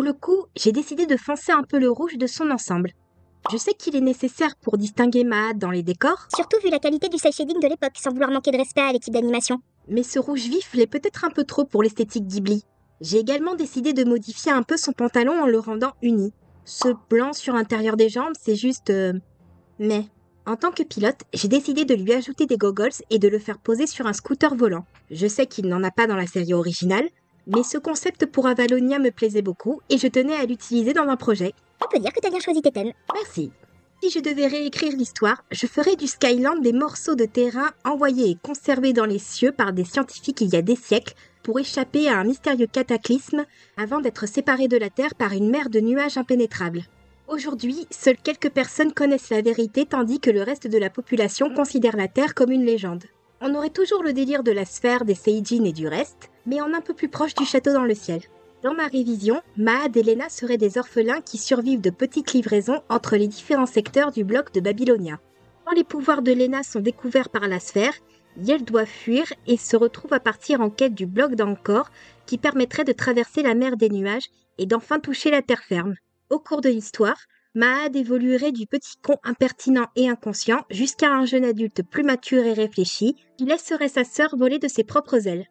Pour le coup, j'ai décidé de foncer un peu le rouge de son ensemble. Je sais qu'il est nécessaire pour distinguer Mahad dans les décors, Surtout vu la qualité du cel shading de l'époque, sans vouloir manquer de respect à l'équipe d'animation. mais ce rouge vif l'est peut-être un peu trop pour l'esthétique Ghibli. J'ai également décidé de modifier un peu son pantalon en le rendant uni. Ce blanc sur l'intérieur des jambes, c'est juste... Mais, en tant que pilote, j'ai décidé de lui ajouter des goggles et de le faire poser sur un scooter volant. Je sais qu'il n'en a pas dans la série originale, mais ce concept pour Avalonia me plaisait beaucoup et je tenais à l'utiliser dans un projet. On peut dire que t'as bien choisi tes thèmes. Merci. Si je devais réécrire l'histoire, je ferais du Skyland des morceaux de terrain envoyés et conservés dans les cieux par des scientifiques il y a des siècles pour échapper à un mystérieux cataclysme avant d'être séparés de la Terre par une mer de nuages impénétrables. Aujourd'hui, seules quelques personnes connaissent la vérité tandis que le reste de la population considère la Terre comme une légende. On aurait toujours le délire de la sphère, des Seijin et du reste, mais en un peu plus proche du château dans le ciel. Dans ma révision, Mahad et Lena seraient des orphelins qui survivent de petites livraisons entre les différents secteurs du bloc de Babylonia. Quand les pouvoirs de Lena sont découverts par la sphère, Yel doit fuir et se retrouve à partir en quête du bloc d'Angkor qui permettrait de traverser la mer des nuages et d'enfin toucher la terre ferme. Au cours de l'histoire, Mahad évoluerait du petit con impertinent et inconscient jusqu'à un jeune adulte plus mature et réfléchi qui laisserait sa sœur voler de ses propres ailes.